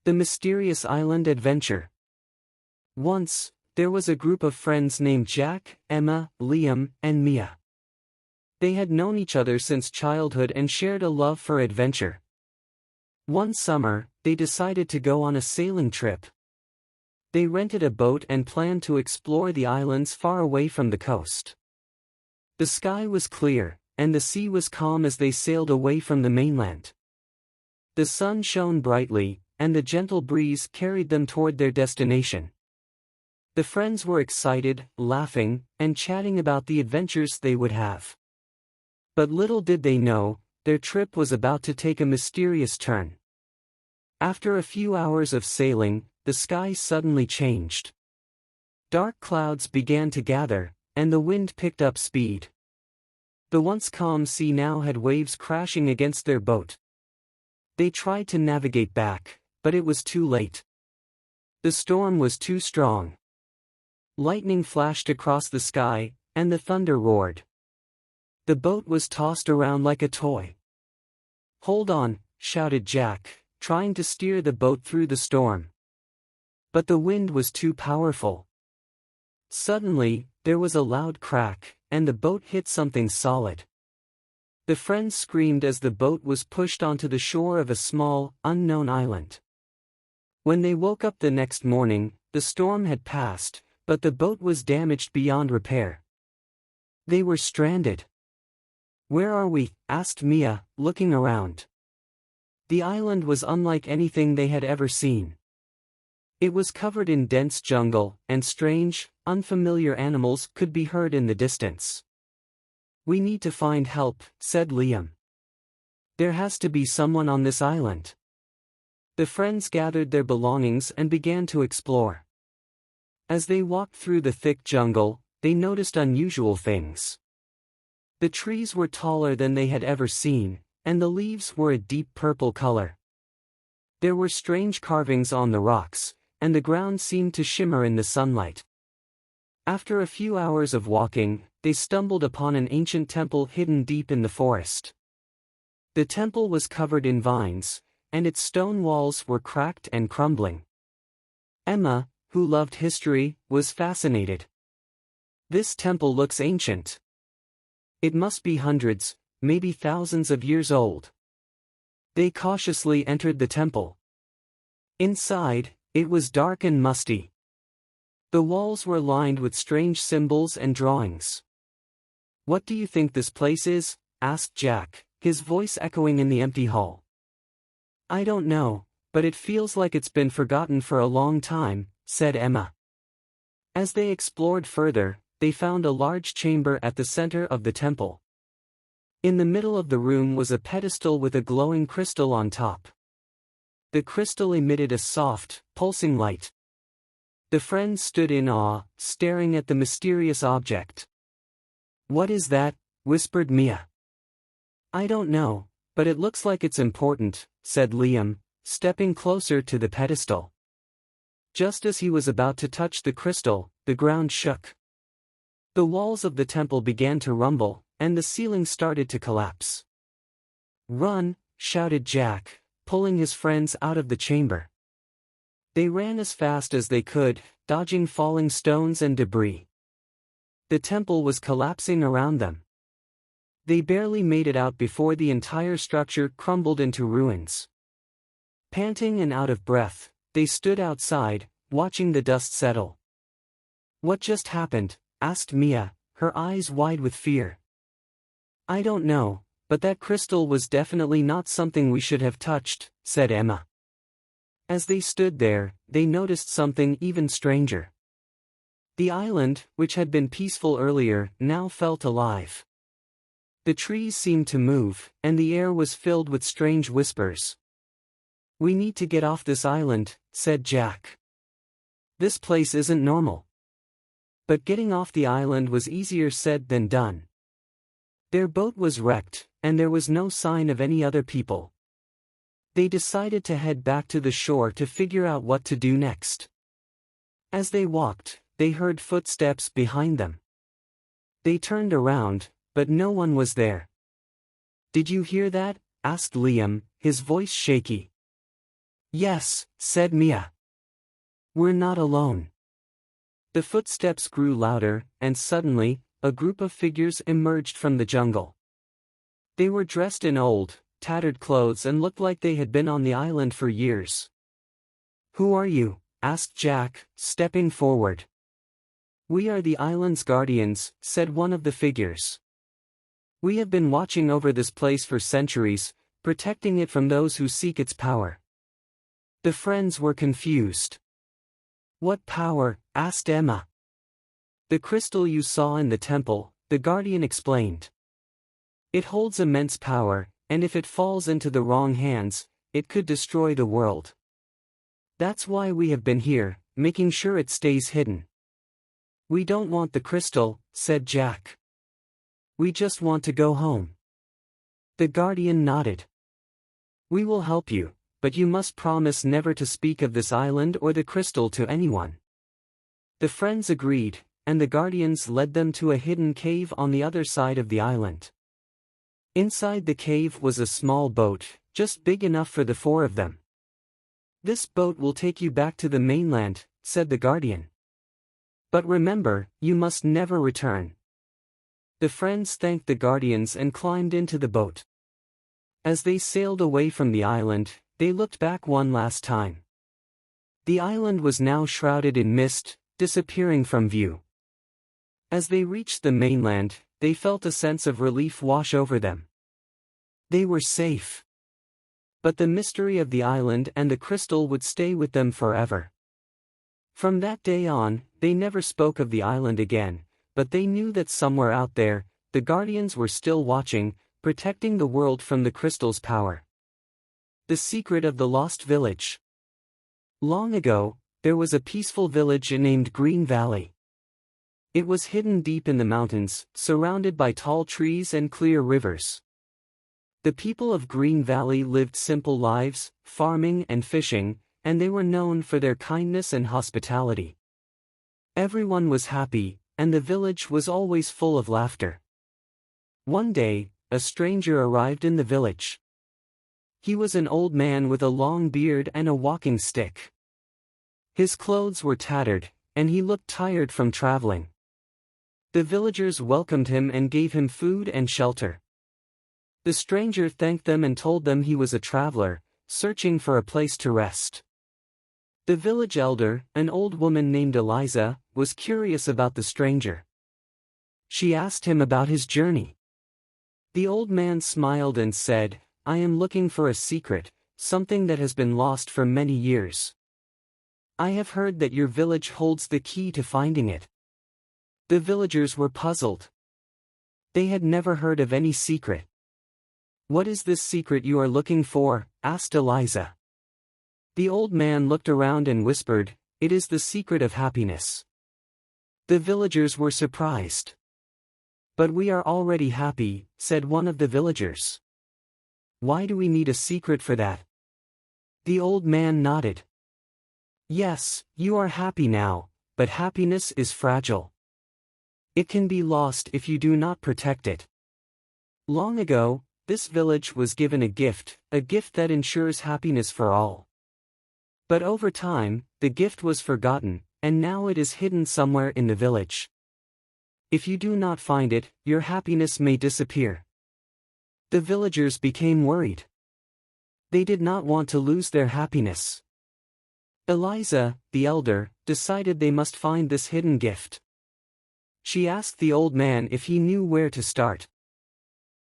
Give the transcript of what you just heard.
The Mysterious Island Adventure. Once, there was a group of friends named Jack, Emma, Liam, and Mia. They had known each other since childhood and shared a love for adventure. One summer, they decided to go on a sailing trip. They rented a boat and planned to explore the islands far away from the coast. The sky was clear, and the sea was calm as they sailed away from the mainland. The sun shone brightly, and the gentle breeze carried them toward their destination. The friends were excited, laughing, and chatting about the adventures they would have. But little did they know, their trip was about to take a mysterious turn. After a few hours of sailing, the sky suddenly changed. Dark clouds began to gather, and the wind picked up speed. The once calm sea now had waves crashing against their boat. They tried to navigate back, but it was too late. The storm was too strong. Lightning flashed across the sky, and the thunder roared. The boat was tossed around like a toy. "Hold on," shouted Jack, trying to steer the boat through the storm. But the wind was too powerful. Suddenly, there was a loud crack, and the boat hit something solid. The friends screamed as the boat was pushed onto the shore of a small, unknown island. When they woke up the next morning, the storm had passed, but the boat was damaged beyond repair. They were stranded. "Where are we?" asked Mia, looking around. The island was unlike anything they had ever seen. It was covered in dense jungle, and strange, unfamiliar animals could be heard in the distance. "We need to find help," said Liam. "There has to be someone on this island." The friends gathered their belongings and began to explore. As they walked through the thick jungle, they noticed unusual things. The trees were taller than they had ever seen, and the leaves were a deep purple color. There were strange carvings on the rocks, and the ground seemed to shimmer in the sunlight. After a few hours of walking, they stumbled upon an ancient temple hidden deep in the forest. The temple was covered in vines, and its stone walls were cracked and crumbling. Emma, who loved history, was fascinated. "This temple looks ancient. It must be hundreds, maybe thousands of years old." They cautiously entered the temple. Inside, it was dark and musty. The walls were lined with strange symbols and drawings. "What do you think this place is?" asked Jack, his voice echoing in the empty hall. "I don't know, but it feels like it's been forgotten for a long time," said Emma. As they explored further, they found a large chamber at the center of the temple. In the middle of the room was a pedestal with a glowing crystal on top. The crystal emitted a soft, pulsing light. The friends stood in awe, staring at the mysterious object. "What is that?" whispered Mia. "I don't know, but it looks like it's important," said Liam, stepping closer to the pedestal. Just as he was about to touch the crystal, the ground shook. The walls of the temple began to rumble, and the ceiling started to collapse. "Run!" shouted Jack, pulling his friends out of the chamber. They ran as fast as they could, dodging falling stones and debris. The temple was collapsing around them. They barely made it out before the entire structure crumbled into ruins. Panting and out of breath, they stood outside, watching the dust settle. "What just happened?" asked Mia, her eyes wide with fear. "I don't know, but that crystal was definitely not something we should have touched," said Emma. As they stood there, they noticed something even stranger. The island, which had been peaceful earlier, now felt alive. The trees seemed to move, and the air was filled with strange whispers. "We need to get off this island," said Jack. "This place isn't normal." But getting off the island was easier said than done. Their boat was wrecked, and there was no sign of any other people. They decided to head back to the shore to figure out what to do next. As they walked, they heard footsteps behind them. They turned around, but no one was there. "Did you hear that?" asked Liam, his voice shaky. Yes, said Mia. We're not alone. The footsteps grew louder, and suddenly, a group of figures emerged from the jungle. They were dressed in old, tattered clothes and looked like they had been on the island for years. Who are you? Asked Jack, stepping forward. We are the island's guardians, said one of the figures. We have been watching over this place for centuries, protecting it from those who seek its power. The friends were confused. What power? Asked Emma. The crystal you saw in the temple, the guardian explained. It holds immense power, and if it falls into the wrong hands, it could destroy the world. That's why we have been here, making sure it stays hidden. We don't want the crystal, said Jack. We just want to go home. The guardian nodded. We will help you, but you must promise never to speak of this island or the crystal to anyone. The friends agreed, and the guardians led them to a hidden cave on the other side of the island. Inside the cave was a small boat, just big enough for the four of them. This boat will take you back to the mainland, said the guardian. But remember, you must never return. The friends thanked the guardians and climbed into the boat. As they sailed away from the island, they looked back one last time. The island was now shrouded in mist, disappearing from view. As they reached the mainland, they felt a sense of relief wash over them. They were safe. But the mystery of the island and the crystal would stay with them forever. From that day on, they never spoke of the island again, but they knew that somewhere out there, the guardians were still watching, protecting the world from the crystal's power. The secret of the lost village. Long ago, there was a peaceful village named Green Valley. It was hidden deep in the mountains, surrounded by tall trees and clear rivers. The people of Green Valley lived simple lives, farming and fishing, and they were known for their kindness and hospitality. Everyone was happy, and the village was always full of laughter. One day, a stranger arrived in the village. He was an old man with a long beard and a walking stick. His clothes were tattered, and he looked tired from traveling. The villagers welcomed him and gave him food and shelter. The stranger thanked them and told them he was a traveler, searching for a place to rest. The village elder, an old woman named Eliza, was curious about the stranger. She asked him about his journey. The old man smiled and said, I am looking for a secret, something that has been lost for many years. I have heard that your village holds the key to finding it. The villagers were puzzled. They had never heard of any secret. What is this secret you are looking for? Asked Eliza. The old man looked around and whispered, It is the secret of happiness. The villagers were surprised. But we are already happy, said one of the villagers. Why do we need a secret for that? The old man nodded. Yes, you are happy now, but happiness is fragile. It can be lost if you do not protect it. Long ago, this village was given a gift that ensures happiness for all. But over time, the gift was forgotten, and now it is hidden somewhere in the village. If you do not find it, your happiness may disappear. The villagers became worried. They did not want to lose their happiness. Eliza, the elder, decided they must find this hidden gift. She asked the old man if he knew where to start.